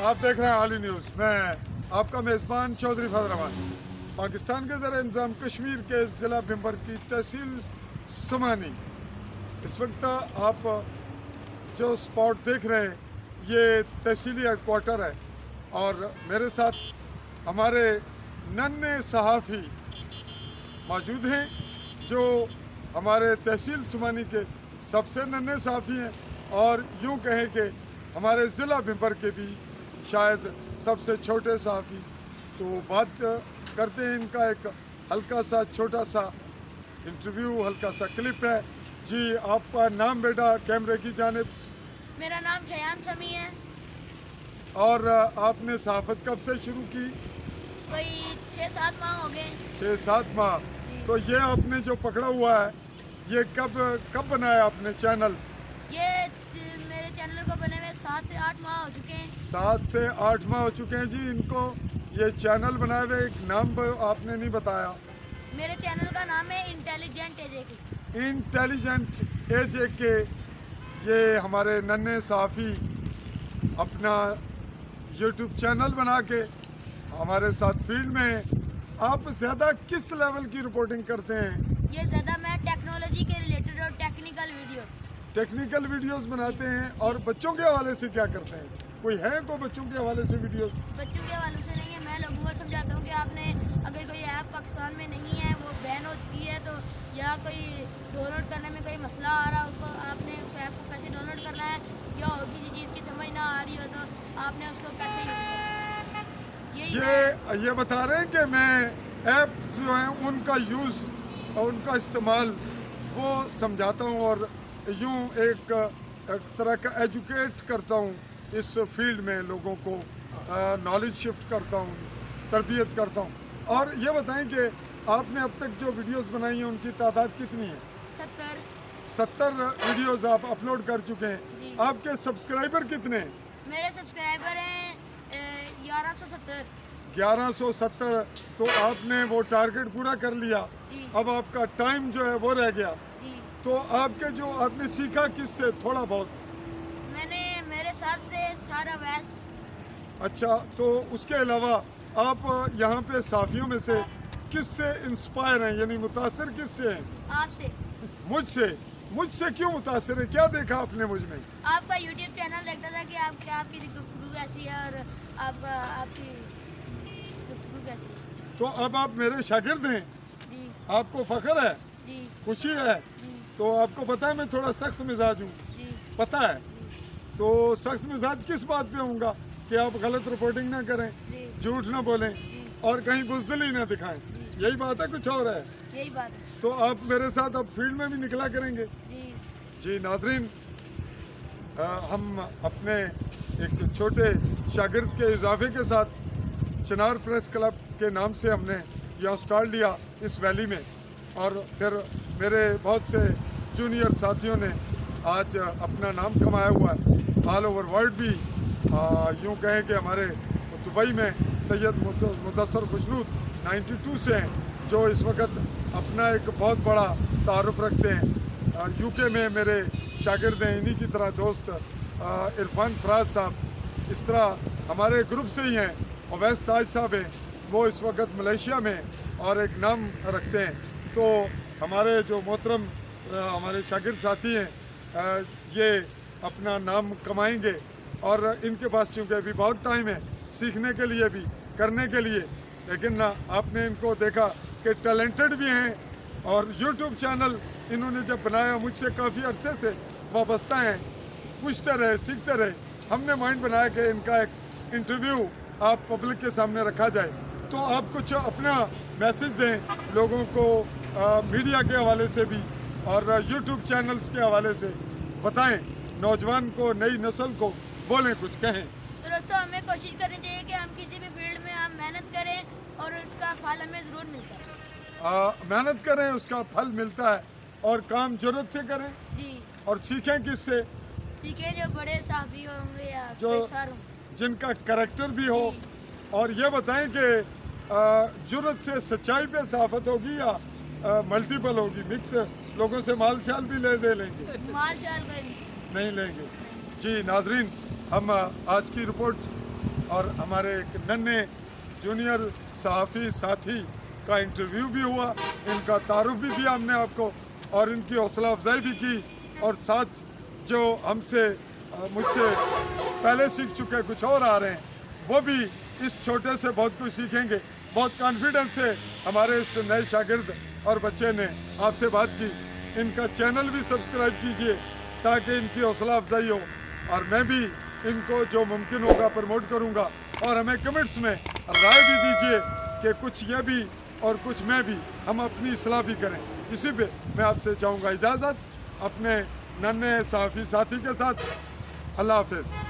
आप देख रहे हैं आली न्यूज़। मैं आपका मेज़बान चौधरी फजल रहमान। पाकिस्तान के ज़र इंतज़ाम कश्मीर के ज़िला भिंबर की तहसील समानी, इस वक्त आप जो स्पॉट देख रहे हैं ये तहसीली हेडक्वार्टर है और मेरे साथ हमारे नन्हे सहाफ़ी मौजूद हैं जो हमारे तहसील समानी के सबसे नन्हे सहाफ़ी हैं और यूँ कहें कि हमारे ज़िला भिंबर के भी शायद सबसे छोटे सहाफ़ी। तो बात करते हैं, इनका एक हल्का सा छोटा सा इंटरव्यू, हल्का सा क्लिप है। जी, आपका नाम बेटा कैमरे की जानिब? मेरा नाम शयान समी है। और आपने सहाफ़त कब से शुरू की? कोई 6-7 माह हो गए। 6-7 माह। तो ये आपने जो पकड़ा हुआ है ये कब बनाया आपने चैनल? ये मेरे चैनल को बने हुए 7 से 8 माह हो चुके हैं। 7 से 8 माह हो चुके हैं। जी, इनको ये चैनल बनाए हुए एक नाम आपने नहीं बताया। मेरे चैनल का नाम है इंटेलिजेंट एजेके। Intelligent AJK. ये हमारे नन्हे सहाफ़ी अपना यूट्यूब चैनल बना के हमारे साथ फील्ड में। आप ज़्यादा किस लेवल की रिपोर्टिंग करते हैं? ये ज़्यादा मैं टेक्नोलॉजी के रिलेटेड और टेक्निकल वीडियोस बनाते हैं। और बच्चों के हवाले से क्या करते हैं? कोई है को बच्चों के हवाले से वीडियोस? बच्चों के हवाले से नहीं है। मैं लोगों को समझाता हूँ कि आपने अगर कोई ऐप पाकिस्तान में नहीं है, वो बैन हो चुकी है, तो या कोई डाउनलोड करने में कोई मसला आ रहा हो तो आपने उस ऐप को कैसे डाउनलोड करना है, या और किसी चीज़ की समझ ना आ रही हो तो आपने उसको कैसे यूज़ करना है। ये बता रहे हैं कि मैं ऐप जो हैं उनका यूज़ और उनका इस्तेमाल वो समझाता हूँ और यूँ एक तरह का एजुकेट करता हूँ इस फील्ड में, लोगों को नॉलेज शिफ्ट करता हूँ, तरबियत करता हूँ। और ये बताएं कि आपने अब तक जो वीडियोस बनाई हैं उनकी तादाद कितनी है? 70 वीडियोस आप अपलोड कर चुके हैं। आपके सब्सक्राइबर कितने हैं? मेरे सब्सक्राइबर हैं 1170। तो आपने वो टारगेट पूरा कर लिया। अब आपका टाइम जो है वो रह गया। तो आपके जो आपने सीखा किससे? थोड़ा बहुत मैंने मेरे सर से सारा वैस। अच्छा, तो उसके अलावा आप यहाँ पे साफियों में से किससे इंस्पायर हैं, यानी मुतासिर किससे हैं? आपसे। मुझसे क्यों मुतासिर है? क्या देखा आपने मुझ में? आपका यूट्यूब चैनल देखता था कि आपकी गुफ्तगू कैसी है और आपकी गुफ्तगू कैसी है। तो अब आप मेरे शागिर्द हैं। जी। आपको फख्र है? जी। खुशी है? तो आपको पता है मैं थोड़ा सख्त मिजाज हूँ, पता है? तो सख्त मिजाज किस बात पे होऊंगा कि आप गलत रिपोर्टिंग ना करें, झूठ ना बोलें और कहीं बुज़दिली ना दिखाएं। यही बात है, कुछ और है? यही बात है। तो आप मेरे साथ अब फील्ड में भी निकला करेंगे? जी नाज़रीन, हम अपने एक छोटे शागिर्द के इजाफे के साथ चिनार प्रेस क्लब के नाम से हमने यहाँ स्टॉल लिया इस वैली में, और फिर मेरे बहुत से जूनियर साथियों ने आज अपना नाम कमाया हुआ है ऑल ओवर वर्ल्ड भी। यूँ कहें कि हमारे दुबई में सैयद मुदस्सर खुशनूद 92 से हैं जो इस वक्त अपना एक बहुत बड़ा तारुफ रखते हैं। यूके में मेरे शागिर्द हैं, इन्हीं की तरह दोस्त इरफान फराज साहब, इस तरह हमारे ग्रुप से ही हैं। अवैस ताज साहब हैं, वो इस वक्त मलेशिया में और एक नाम रखते हैं। तो हमारे जो मोहतरम हमारे शागिर्द साथी हैं ये अपना नाम कमाएंगे और इनके पास चूँकि अभी बहुत टाइम है सीखने के लिए भी, करने के लिए, लेकिन ना आपने इनको देखा कि टैलेंटेड भी हैं और यूट्यूब चैनल इन्होंने जब बनाया मुझसे काफ़ी अरसे से वाबस्ता हैं, पूछते रहे, सीखते रहे। हमने माइंड बनाया कि इनका एक इंटरव्यू आप पब्लिक के सामने रखा जाए। तो आप कुछ अपना मैसेज दें लोगों को, मीडिया के हवाले से भी और यूट्यूब चैनल्स के हवाले से बताएं, नौजवान को, नई नस्ल को बोलें, कुछ कहें। तो दोस्तों, हमें कोशिश करनी चाहिए कि हम किसी भी फील्ड में हम मेहनत करें और उसका फल हमें ज़रूर मिलता है। मेहनत करें, उसका फल मिलता है, और काम जरूरत से करें। जी। और सीखें किससे? सीखें जो बड़े साफी होंगे या जो जिनका कैरेक्टर भी हो। और ये बताएं कि जुर्रत से सच्चाई पे सहाफत होगी या मल्टीपल होगी, मिक्स लोगों से माल शाल भी ले लेंगे? माल शाल नहीं लेंगे। जी नाजरीन, हम आज की रिपोर्ट और हमारे एक नन्हे जूनियर सहाफ़ी साथी का इंटरव्यू भी हुआ, इनका तारुफ भी दिया हमने आपको और इनकी हौसला अफजाई भी की, और साथ जो हमसे मुझसे पहले सीख चुके कुछ और आ रहे हैं वो भी इस छोटे से बहुत कुछ सीखेंगे। बहुत कॉन्फिडेंस से हमारे इस नए शागिर्द और बच्चे ने आपसे बात की। इनका चैनल भी सब्सक्राइब कीजिए ताकि इनकी हौसला अफजाई हो, और मैं भी इनको जो मुमकिन होगा प्रमोट करूंगा, और हमें कमेंट्स में राय भी दीजिए कि कुछ ये भी और कुछ मैं भी, हम अपनी इस्लाह भी करें। इसी पे मैं आपसे चाहूँगा इजाज़त अपने नन्हे सहाफ़ी साथी के साथ। अल्लाह हाफ़िज़।